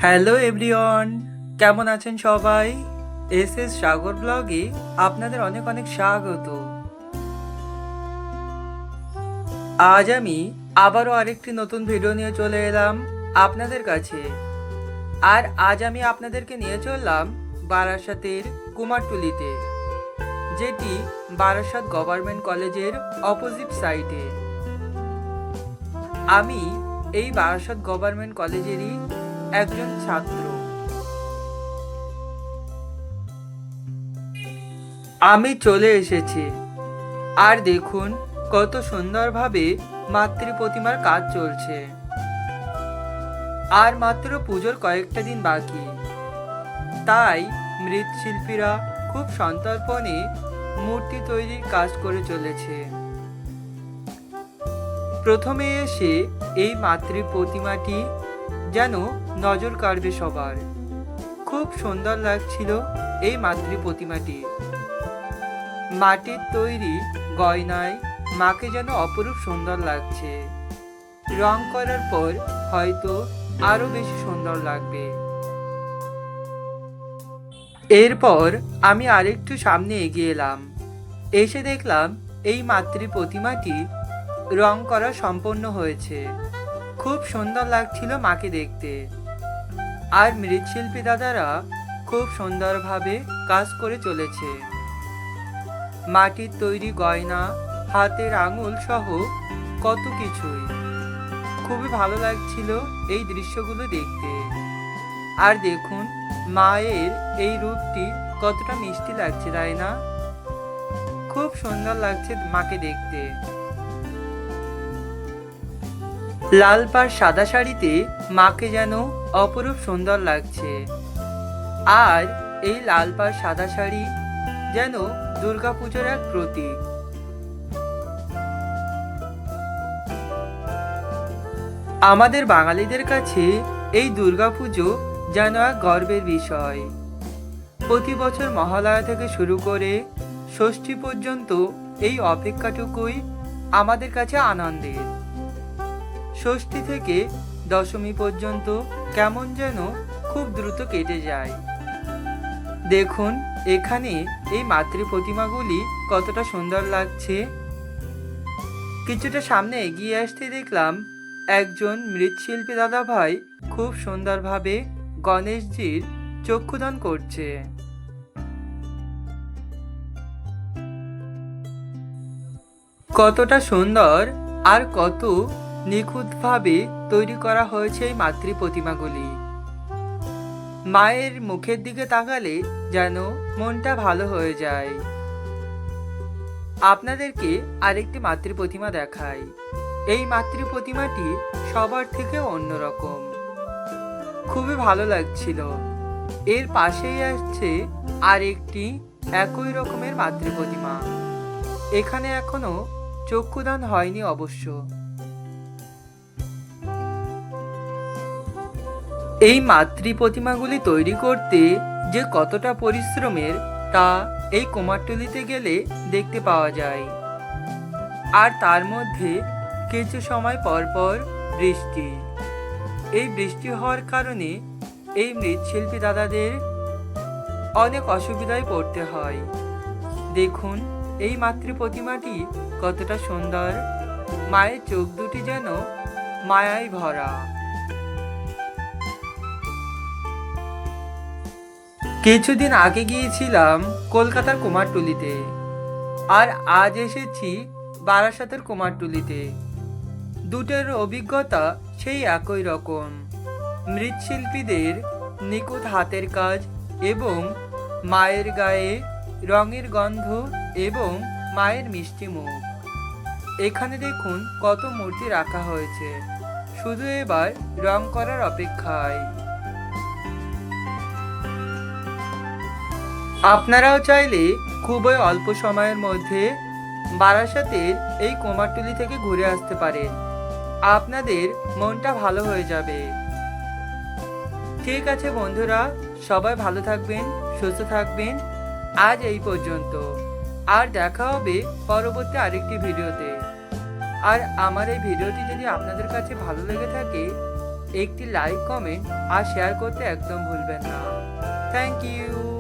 Hello everyone, কেমন আছেন সবাই? এস সাগর ব্লগে আপনাদের অনেক অনেক স্বাগত। আজ আমি আবারও আরেকটি নতুন ভিডিও নিয়ে চলে এলাম আপনাদের কাছে। আর আজ আমি আপনাদেরকে নিয়ে চললাম বারাসাতের কুমারটুলিতে, যেটি বারাসাত গভর্নমেন্ট কলেজের অপোজিট সাইডে। আমি এই বারাসাত গভর্নমেন্ট কলেজেরই একজন ছাত্র। আমি চলে এসেছি, আর দেখুন কত সুন্দরভাবে মাতৃ প্রতিমার কাজ চলছে। আর মাত্র পুজোর কয়েকটা দিন বাকি, তাই মৃৎশিল্পীরা খুব সন্তর্পণে মূর্তি তৈরির কাজ করে চলেছে। প্রথমে এসে এই মাতৃ প্রতিমাটি যেন নজর কাড়বে সবার। খুব সুন্দর লাগছিল এই মাতৃ প্রতিমাটি। মাটির তৈরি গয়নায় মাকে যেন অপরূপ সুন্দর লাগছে। রং করার পর হয়তো আরো বেশি সুন্দর লাগবে। এরপর আমি আরেকটু সামনে এগিয়ে এলাম। এসে দেখলাম এই মাতৃ প্রতিমাটি রং করা সম্পন্ন হয়েছে। খুব সুন্দর লাগছিল মাকে দেখতে। আর মৃৎশিল্পী দাদারা খুব সুন্দরভাবে কাজ করে চলেছে। মাটির তৈরি গয়না, হাতের আঙুল সহ কত কিছুই। খুবই ভালো লাগছিল এই দৃশ্যগুলো দেখতে। আর দেখুন মায়ের এই রূপটি কতটা মিষ্টি লাগছে, তাই না? খুব সুন্দর লাগছে মাকে দেখতে। লাল পাড় সাদা শাড়িতে মাকে যেন অপরূপ সুন্দর লাগছে। আর এই লাল পাড় সাদা শাড়ি যেন দুর্গাপুজোর এক প্রতীক। আমাদের বাঙালিদের কাছে এই দুর্গাপুজো যেন এক গর্বের বিষয়। প্রতি বছর মহালয়া থেকে শুরু করে ষষ্ঠী পর্যন্ত এই অপেক্ষাটুকুই আমাদের কাছে আনন্দের। ষষ্ঠী থেকে দশমী পর্যন্ত কেমন যেন খুব দ্রুত কেটে যায়। দেখুন এখানে এই মাতৃ প্রতিমাগুলি কতটা সুন্দর লাগছে। কিছুটা সামনে এগিয়ে আসতে দেখলাম একজন মৃৎশিল্পী দাদা ভাই খুব সুন্দরভাবে গণেশজির চক্ষুদান করছে। কতটা সুন্দর আর কত নিখুঁতভাবে তৈরি করা হয়েছে এই মাতৃ প্রতিমাগুলি। মায়ের মুখের দিকে তাকালে যেন মনটা ভালো হয়ে যায়। আপনাদেরকে আরেকটি মাতৃ প্রতিমা দেখাই। এই মাতৃ প্রতিমাটি সবার থেকে অন্যরকম। খুবই ভালো লাগছিল। এর পাশেই আসছে আরেকটি একই রকমের মাতৃ প্রতিমা। এখানে এখনো চক্ষুদান হয়নি অবশ্য। এই মাতৃ প্রতিমাগুলি তৈরি করতে যে কতটা পরিশ্রমের তা এই কুমারটুলিতে গেলে দেখতে পাওয়া যায়। আর তার মধ্যে কিছু সময় পর পর বৃষ্টি। এই বৃষ্টি হওয়ার কারণে এই মৃৎশিল্পী দাদাদের অনেক অসুবিধায় পড়তে হয়। দেখুন এই মাতৃ প্রতিমাটি কতটা সুন্দর। মায়ের চোখ দুটি যেন মায়ায় ভরা। কিছুদিন আগে গিয়েছিলাম কলকাতার কুমারটুলিতে, আর আজ এসেছি বারাসাতের কুমারটুলিতে। দুটোর অভিজ্ঞতা সেই একই রকম। মৃৎশিল্পীদের নিখুঁত হাতের কাজ এবং মায়ের গায়ে রঙের গন্ধ এবং মায়ের মিষ্টি মুখ। এখানে দেখুন কত মূর্তি রাখা হয়েছে, শুধু এবার রং করার অপেক্ষায়। আপনারাও চাইলে খুবই অল্প সময়ের মধ্যে বারাসাতের এই কুমারটুলি থেকে ঘুরে আসতে পারেন। আপনাদের মনটা ভালো হয়ে যাবে। ঠিক আছে বন্ধুরা, সবাই ভালো থাকবেন, সুস্থ থাকবেন। আজ এই পর্যন্ত। আর দেখা হবে পরবর্তী আরেকটি ভিডিওতে। আর আমার এই ভিডিওটি যদি আপনাদের কাছে ভালো লেগে থাকে একটি লাইক, কমেন্ট আর শেয়ার করতে একদম ভুলবেন না। Thank you.